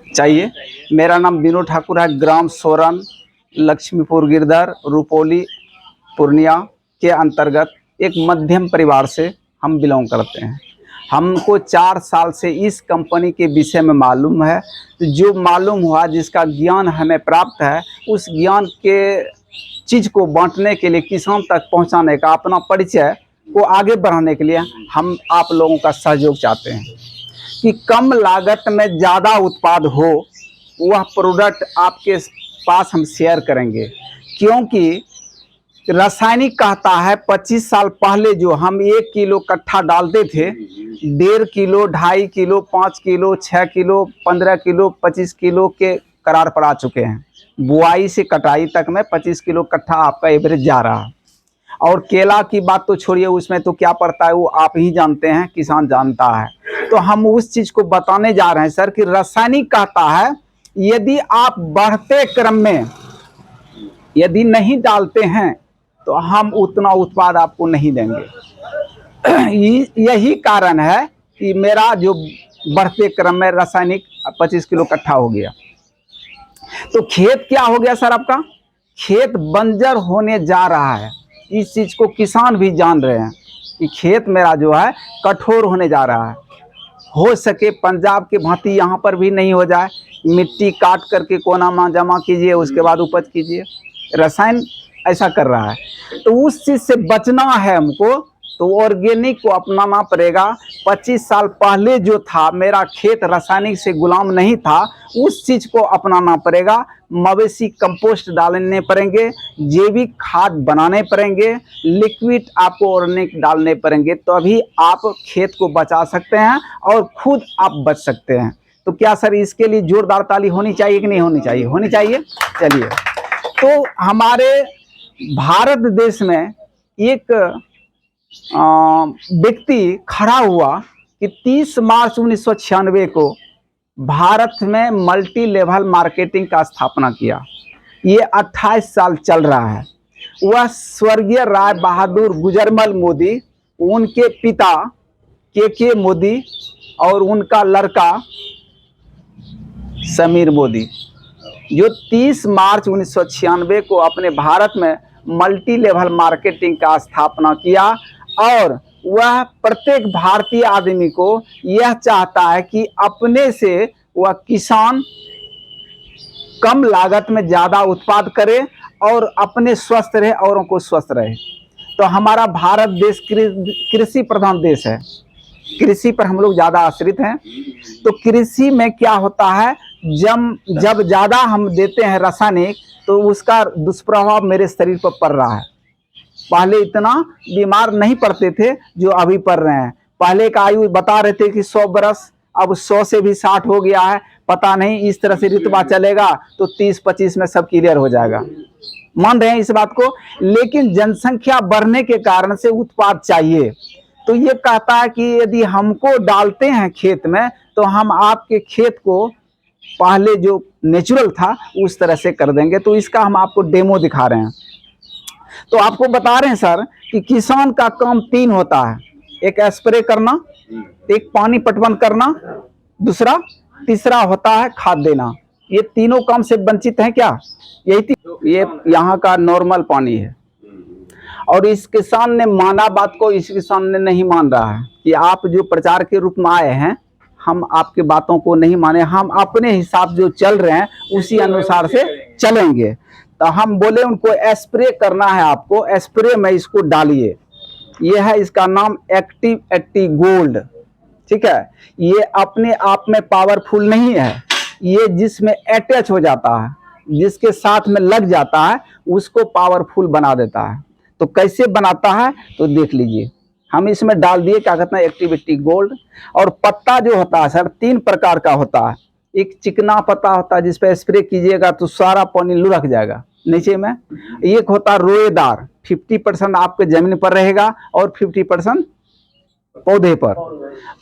चाहिए। मेरा नाम विनोद ठाकुर है, ग्राम सोरन, लक्ष्मीपुर गिरधर, रुपौली, पूर्णिया के अंतर्गत एक मध्यम परिवार से हम बिलोंग करते हैं। हमको 4 साल से इस कंपनी के विषय में मालूम है। तो जो मालूम हुआ, जिसका ज्ञान हमें प्राप्त है, उस ज्ञान के चीज़ को बांटने के लिए, किसान तक पहुंचाने का, अपना परिचय को आगे बढ़ाने के लिए हम आप लोगों का सहयोग चाहते हैं कि कम लागत में ज़्यादा उत्पाद हो। वह प्रोडक्ट आपके पास हम शेयर करेंगे, क्योंकि रासायनिक कहता है 25 साल पहले जो हम 1 किलो कट्ठा डालते थे, 1.5 kilo, 2.5 kilo, 5 kilo, 6 kilo, 15 kilo, 25 kilo के करार पर आ चुके हैं। बुआई से कटाई तक में 25 किलो कट्ठा आपका एवरेज जा रहा है। और केला की बात तो छोड़िए, उसमें तो क्या पड़ता है वो आप ही जानते हैं, किसान जानता है। तो हम उस चीज़ को बताने जा रहे हैं सर कि रासायनिक कहता है यदि आप बढ़ते क्रम में यदि नहीं डालते हैं तो हम उतना उत्पाद आपको नहीं देंगे। यही कारण है कि मेरा जो बढ़ते क्रम में रासायनिक 25 किलो कट्ठा हो गया। तो खेत क्या हो गया सर आपका? खेत बंजर होने जा रहा है। इस चीज़ को किसान भी जान रहे हैं कि खेत मेरा जो है कठोर होने जा रहा है। हो सके पंजाब के भांति यहाँ पर भी नहीं हो जाए, मिट्टी काट करके कोना में जमा कीजिए, उसके बाद उपज कीजिए। रसायन ऐसा कर रहा है, तो उस चीज़ से बचना है हमको, तो ऑर्गेनिक को अपनाना पड़ेगा। 25 साल पहले जो था, मेरा खेत रासायनिक से गुलाम नहीं था, उस चीज़ को अपनाना पड़ेगा। मवेशी कंपोस्ट डालने पड़ेंगे, जैविक खाद बनाने पड़ेंगे, लिक्विड आपको ऑर्गेनिक डालने पड़ेंगे, तभी आप खेत को बचा सकते हैं और खुद आप बच सकते हैं। तो क्या सर इसके लिए जोरदार ताली होनी चाहिए कि नहीं होनी चाहिए? होनी चाहिए। चलिए, तो हमारे भारत देश में एक व्यक्ति खड़ा हुआ कि 30 मार्च 1996 को भारत में मल्टी लेवल मार्केटिंग का स्थापना किया। ये 28 साल चल रहा है। वह स्वर्गीय राय बहादुर गुजरमल मोदी, उनके पिता के मोदी और उनका लड़का समीर मोदी, जो 30 मार्च 1996 को अपने भारत में मल्टी लेवल मार्केटिंग का स्थापना किया। और वह प्रत्येक भारतीय आदमी को यह चाहता है कि अपने से वह किसान कम लागत में ज़्यादा उत्पाद करे और अपने स्वस्थ रहे, औरों को स्वस्थ रहे। तो हमारा भारत देश कृषि प्रधान देश है, कृषि पर हम लोग ज़्यादा आश्रित हैं। तो कृषि में क्या होता है, जब ज़्यादा हम देते हैं रासायनिक, तो उसका दुष्प्रभाव मेरे शरीर पर पड़ रहा है। पहले इतना बीमार नहीं पड़ते थे जो अभी पड़ रहे हैं। पहले का आयु बता रहे थे कि 100 बरस, अब 100 से भी 60 हो गया है। पता नहीं इस तरह से ऋतुबा चलेगा तो 30-25 में सब क्लियर हो जाएगा। मान रहे हैं इस बात को, लेकिन जनसंख्या बढ़ने के कारण से उत्पाद चाहिए। तो ये कहता है कि यदि हमको डालते हैं खेत में, तो हम आपके खेत को पहले जो नेचुरल था उस तरह से कर देंगे। तो इसका हम आपको डेमो दिखा रहे हैं। तो आपको बता रहे हैं सर कि किसान का काम 3 होता है, एक स्प्रे करना, एक पानी पटवन करना, दूसरा तीसरा होता है खाद देना। ये तीनों काम से वंचित हैं क्या? ये यहाँ का नॉर्मल पानी है। और इस किसान ने माना बात को, इस किसान ने नहीं मान रहा है कि आप जो प्रचार के रूप में आए हैं, हम आपके बातों को नहीं माने, हम अपने हिसाब जो चल रहे हैं उसी अनुसार से चलेंगे। तो हम बोले उनको स्प्रे करना है, आपको स्प्रे में इसको डालिए। ये है इसका नाम एक्टिव 80 गोल्ड, ठीक है। ये अपने आप में पावरफुल नहीं है, ये जिसमें अटैच हो जाता है, जिसके साथ में लग जाता है, उसको पावरफुल बना देता है। तो कैसे बनाता है तो देख लीजिए। हम इसमें डाल दिए, क्या कहते हैं, एक्टिव 80 गोल्ड। और पत्ता जो होता है सर 3 प्रकार का होता है। एक चिकना पत्ता होता है, जिस पे स्प्रे कीजिएगा तो सारा पानी लुढ़क जाएगा नीचे में। एक होता है रोएदार, 50% आपके जमीन पर रहेगा और 50% पौधे पर।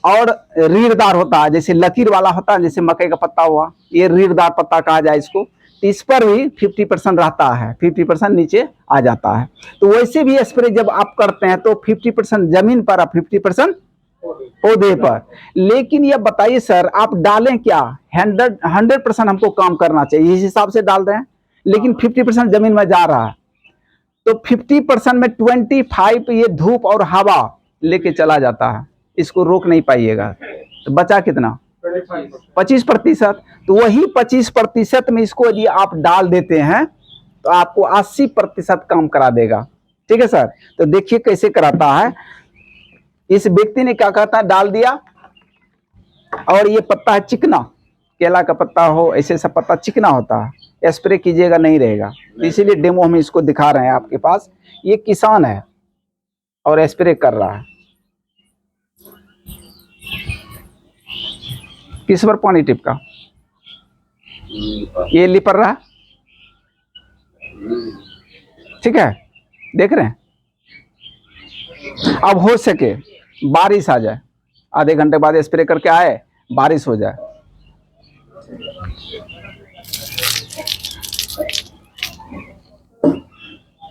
और रीढ़दार होता है, जैसे लकीर वाला होता है, जैसे मकई का पत्ता हुआ, ये रीढ़दार पत्ता कहा जाए इसको। तो इस पर भी 50% रहता है, 50% नीचे आ जाता है। तो वैसे भी स्प्रे जब आप करते हैं तो 50% जमीन पर और 50% पौधे पर। लेकिन ये बताइए सर, आप डालें क्या? 100% हमको काम करना चाहिए, इस हिसाब से डाल रहे हैं, लेकिन 50% जमीन में जा रहा है। तो 50% में 25 ये धूप और हवा लेके चला जाता है, इसको रोक नहीं पाइएगा। तो बचा कितना? 25%। तो वही 25% में इसको यदि आप डाल देते हैं तो आपको 80% काम करा देगा। ठीक है सर, तो देखिए कैसे कराता है। इस व्यक्ति ने क्या कहता है, डाल दिया, और ये पत्ता है चिकना, केला का पत्ता हो ऐसे सब पत्ता चिकना होता है, स्प्रे कीजिएगा नहीं रहेगा। तो इसीलिए डेमो हम इसको दिखा रहे हैं आपके पास। ये किसान है और स्प्रे कर रहा है। किस पर पानी टिपका? ये लिपर रहा है, ठीक है, देख रहे हैं। अब हो सके बारिश आ जाए, आधे घंटे बाद स्प्रे करके आए, बारिश हो जाए,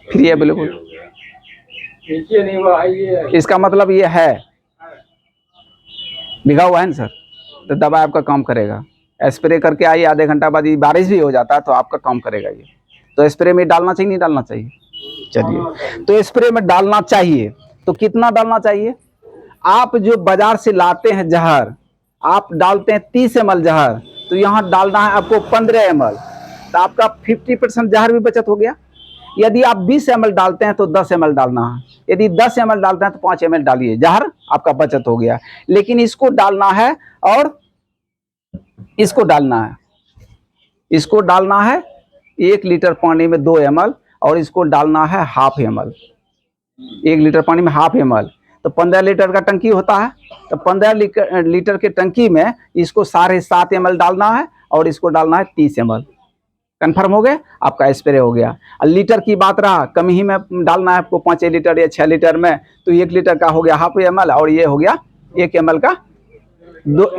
फिर ये बिल्कुल नहीं हुआ। इसका मतलब ये है भिगा हुआ है ना सर, तो दवा आपका काम करेगा। स्प्रे करके आइए, आधे घंटा बाद ये बारिश भी हो जाता है तो आपका काम करेगा ये। तो स्प्रे में डालना चाहिए नहीं डालना चाहिए? चलिए, तो स्प्रे में डालना चाहिए। तो कितना डालना चाहिए? आप जो बाजार से लाते हैं जहर, आप डालते हैं 30 ml जहर, तो यहाँ डालना है आपको 15 ml, तो आपका 50% जहर भी बचत हो गया। यदि आप 20 ml डालते हैं तो 10 ml डालना है, यदि 10 ml डालते हैं तो 5 ml डालिए, जहर आपका बचत हो गया। लेकिन इसको डालना है और इसको डालना है, इसको डालना है 1 लीटर पानी में 2 ml, और इसको डालना है ½ ml, 1 लीटर पानी में ½ ml, तो 15 लीटर का टंकी होता है। तो 15 लीटर के टंकी में इसको 7.5 ml डालना है, और इसको डालना है 30 ml। कन्फर्म हो गए, आपका स्प्रे हो गया। लीटर की बात रहा, कम ही में डालना है आपको, 5 लीटर या 6 लीटर में, तो 1 लीटर का हो गया ½ ml, और ये हो गया 1 ml का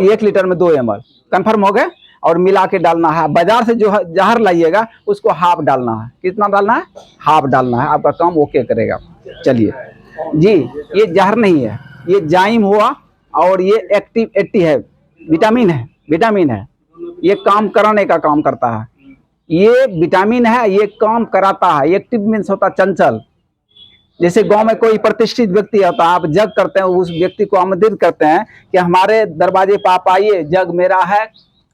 1 लीटर में 2 ml। कन्फर्म हो गए, और मिला के डालना है। बाजार से जो जहर लाइएगा उसको ½ डालना है। कितना डालना है? ½ डालना है, आपका काम ओके करेगा। चलिए जी, ये जहर नहीं है, ये जाइम हुआ, और ये एक्टिव है, विटामिन है, विटामिन है, ये काम कराने का काम करता है। ये विटामिन है, ये काम कराता है। एक्टिव मीन्स होता चंचल। जैसे गांव में कोई प्रतिष्ठित व्यक्ति होता है, आप जग करते हैं, उस व्यक्ति को आमंत्रित करते हैं कि हमारे दरवाजे पर आप आइए, जग मेरा है,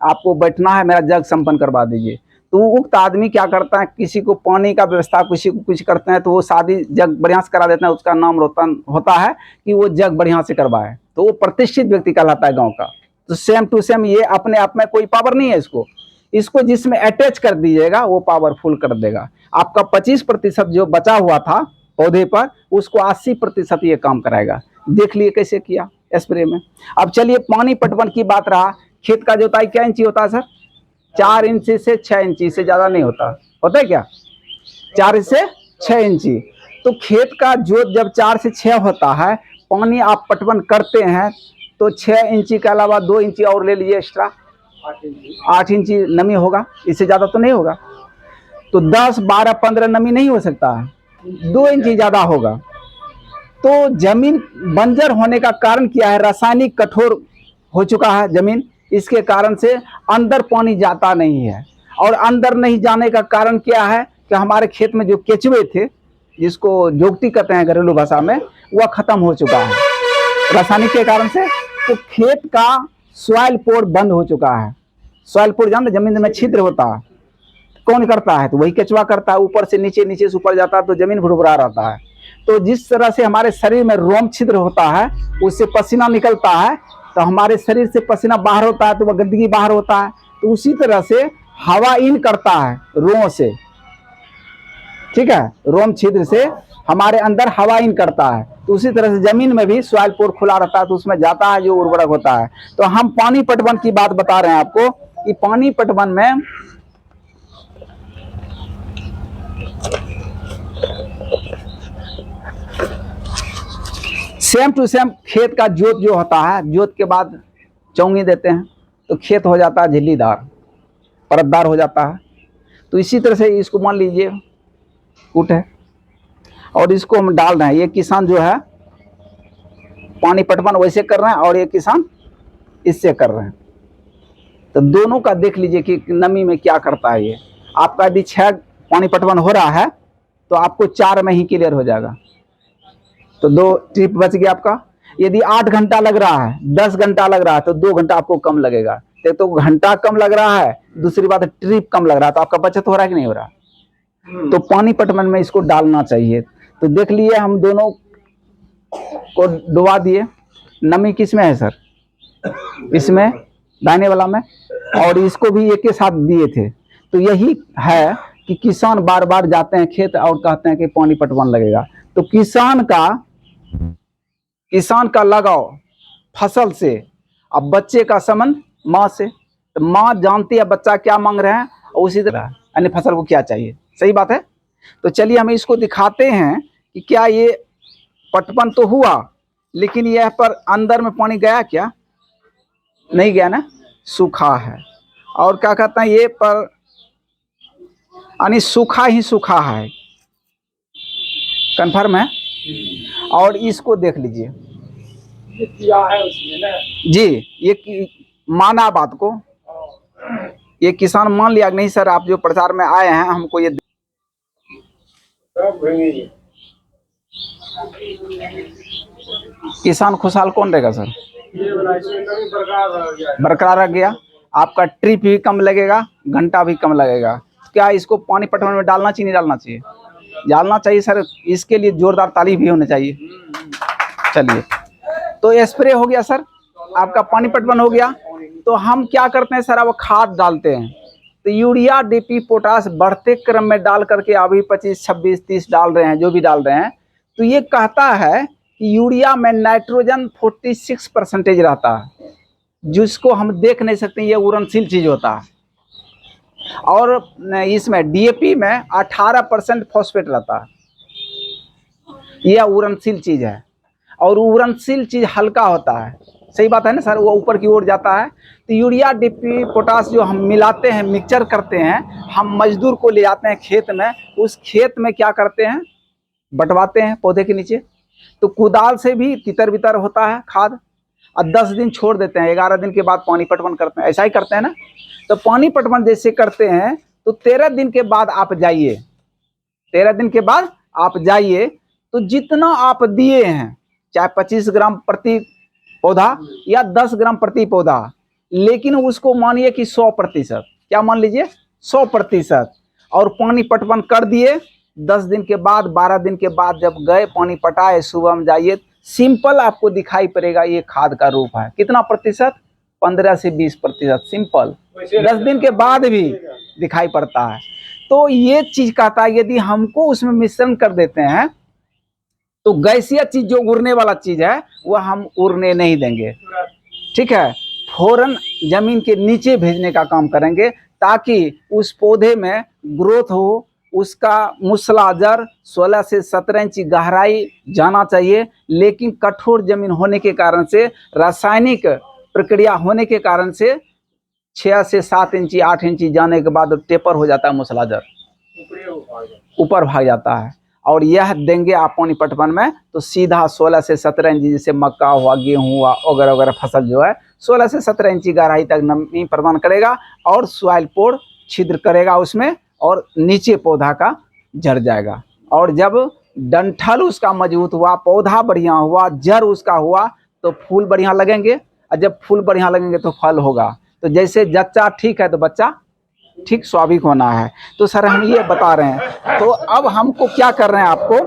आपको बैठना है, मेरा जग संपन्न करवा दीजिए। तो उक्त आदमी क्या करता है, किसी को पानी का व्यवस्था, किसी को कुछ करते हैं, तो वो शादी जग बढ़िया से करा देते हैं। उसका नाम होता है कि वो जग बढ़िया से करवाए, तो वो प्रतिष्ठित व्यक्ति कहलाता है गाँव का। तो सेम टू सेम ये अपने आप में कोई पावर नहीं है, इसको जिसमें अटैच कर दीजिएगा वो पावरफुल कर देगा। आपका 25% जो बचा हुआ था पौधे पर, उसको 80% ये काम कराएगा। देख लिए कैसे किया स्प्रे में। अब चलिए पानी पटवन की बात रहा। खेत का जोताई क्या इंची होता है सर? 4 इंची से 6 इंची, से ज़्यादा नहीं होता। होता है क्या? 4 से 6 इंची। तो खेत का जोत जब 4 से 6 होता है, पानी आप पटवन करते हैं, तो 6 इंची के अलावा 2 इंची और ले लीजिए एक्स्ट्रा, 8 इंची नमी होगा, इससे ज़्यादा तो नहीं होगा। तो 10, 12, 15 नमी नहीं हो सकता है, 2 इंची ज़्यादा होगा। तो जमीन बंजर होने का कारण क्या है? रासायनिक कठोर हो चुका है जमीन, इसके कारण से अंदर पानी जाता नहीं है। और अंदर नहीं जाने का कारण क्या है कि हमारे खेत में जो केचुए थे, जिसको जोगटी कहते हैं घरेलू भाषा में, वह खत्म हो चुका है रासायनिक के कारण से। तो खेत का सॉइल पोर बंद हो चुका है। सॉइल पोर जानते, जमीन में छिद्र होता है, कौन करता है? तो वही केचुआ करता है। ऊपर से नीचे, नीचे से ऊपर जाता है, तो जमीन भुरभुरा रहता है। तो जिस तरह से हमारे शरीर में रोम छिद्र होता है, उससे पसीना निकलता है, तो हमारे शरीर से पसीना बाहर होता है तो वह गंदगी बाहर होता है। तो उसी तरह से हवा इन करता है रोम से, ठीक है, रोम छिद्र से हमारे अंदर हवा इन करता है। तो उसी तरह से जमीन में भी सॉइल पोर खुला रहता है, तो उसमें जाता है जो उर्वरक होता है। तो हम पानी पटवन की बात बता रहे हैं आपको कि पानी पटवन में सेम टू सेम खेत का जोत जो होता है, जोत के बाद चौंगी देते हैं, तो खेत हो जाता है झिल्लीदार, परतदार हो जाता है। तो इसी तरह से इसको मान लीजिए कूट है, और इसको हम डाल रहे हैं। ये किसान जो है पानी पटवन वैसे कर रहे हैं और ये किसान इससे कर रहे हैं। तो दोनों का देख लीजिए कि नमी में क्या करता है ये। आपका यदि 6 पानी पटवन हो रहा है तो आपको 4 में ही क्लियर हो जाएगा, तो 2 ट्रिप बच गया आपका। यदि 8 घंटा लग रहा है, 10 घंटा लग रहा है, तो 2 घंटा आपको कम लगेगा। तो घंटा कम लग रहा है, दूसरी बात है ट्रिप कम लग रहा है, तो आपका बचत हो रहा है कि नहीं हो रहा। तो पानी पटवन में इसको डालना चाहिए। तो देख लिए हम दोनों को डुबा दिए। नमी किस में है सर? इसमें, दाहिने वाला में, और इसको भी एक के साथ दिए थे। तो यही है कि किसान बार बार जाते हैं खेत और कहते हैं कि पानी पटवन लगेगा। तो किसान का लगाव फसल से, अब बच्चे का संबंध माँ से। तो माँ जानती है बच्चा क्या मांग रहे हैं और उसी तरह अन्य फसल को क्या चाहिए। सही बात है। तो चलिए हम इसको दिखाते हैं कि क्या ये पटवन तो हुआ, लेकिन यह पर अंदर में पानी गया क्या? नहीं गया ना, सूखा है। और क्या कहते हैं ये पर यानी सूखा ही सूखा है, कन्फर्म है। और इसको देख लीजिए किया है उसमें ना जी, ये माना बात को, ये किसान मान लिया नहीं सर आप जो प्रचार में आए हैं हमको ये किसान खुशहाल कौन रहेगा सर? बरकरार रह गया। आपका ट्रिप भी कम लगेगा, घंटा भी कम लगेगा। क्या इसको पानी पटवन में डालना चाहिए नहीं डालना चाहिए? डालना चाहिए सर। इसके लिए जोरदार ताली भी होनी चाहिए। चलिए, तो स्प्रे हो गया सर, आपका पानी पटवन हो गया। तो हम क्या करते हैं सर, अब खाद डालते हैं। तो यूरिया, डीपी, पोटास बढ़ते क्रम में डाल करके अभी 25, 26, 30 डाल रहे हैं, जो भी डाल रहे हैं। तो ये कहता है कि यूरिया में नाइट्रोजन 46% रहता है, जिसको हम देख नहीं सकते, ये उड़नशील चीज होता है। और इसमें डीएपी में 18% फॉस्फेट रहता है, यह उड़नशील चीज है। और उड़नशील चीज हल्का होता है। सही बात है ना सर, वो ऊपर की ओर जाता है। तो यूरिया, डीपी, पोटास जो हम मिलाते हैं, मिक्सचर करते हैं, हम मजदूर को ले जाते हैं खेत में, उस खेत में क्या करते हैं, बंटवाते हैं पौधे के नीचे। तो कुदाल से भी तितर बितर होता है खाद, और 10 दिन छोड़ देते हैं, 11 दिन के बाद पानी पटवन करते हैं। ऐसा ही करते हैं ना। तो पानी पटवन जैसे करते हैं तो 13 दिन के बाद आप जाइए, 13 दिन के बाद आप जाइए, तो जितना आप दिए हैं, चाहे 25 ग्राम प्रति पौधा या 10 ग्राम प्रति पौधा, लेकिन उसको मानिए कि 100%, क्या मान लीजिए 100%, और पानी पटवन कर दिए। 10 दिन के बाद, 12 दिन के बाद जब गए पानी पटाए, सुबह में जाइए, सिंपल आपको दिखाई पड़ेगा ये खाद का रूप है। कितना प्रतिशत? 15 से 20% सिंपल। 10 दिन के बाद भी दिखाई पड़ता है। तो ये चीज कहता है यदि हमको उसमें मिश्रण कर देते हैं तो गैसीय चीज जो उड़ने वाला चीज है वह हम उड़ने नहीं देंगे। ठीक है, फौरन जमीन के नीचे भेजने का काम करेंगे, ताकि उस पौधे में ग्रोथ हो। उसका मुसला जड़ 16 से 17 इंच गहराई जाना चाहिए, लेकिन कठोर जमीन होने के कारण से, रासायनिक प्रक्रिया होने के कारण से 6 से 7 इंची 8 इंची जाने के बाद टेपर हो जाता है, मुसला जड़ ऊपर भाग जाता है। और यह देंगे आप पानी पटवन में तो सीधा 16 से 17 इंची, जैसे मक्का हुआ, गेहूं हुआ, वगैरह वगैरह फसल जो है 16 से 17 इंची गहराई तक नमी प्रदान करेगा और सॉइल पोर छिद्र करेगा उसमें, और नीचे पौधा का जड़ जाएगा। और जब डंठल उसका मजबूत हुआ, पौधा बढ़िया हुआ, जड़ उसका हुआ, तो फूल बढ़िया लगेंगे, और जब फूल बढ़िया लगेंगे तो फल होगा। तो जैसे जच्चा ठीक है तो बच्चा ठीक स्वाभाविक होना है। तो सर हम ये बता रहे हैं। तो अब हमको क्या कर रहे हैं, आपको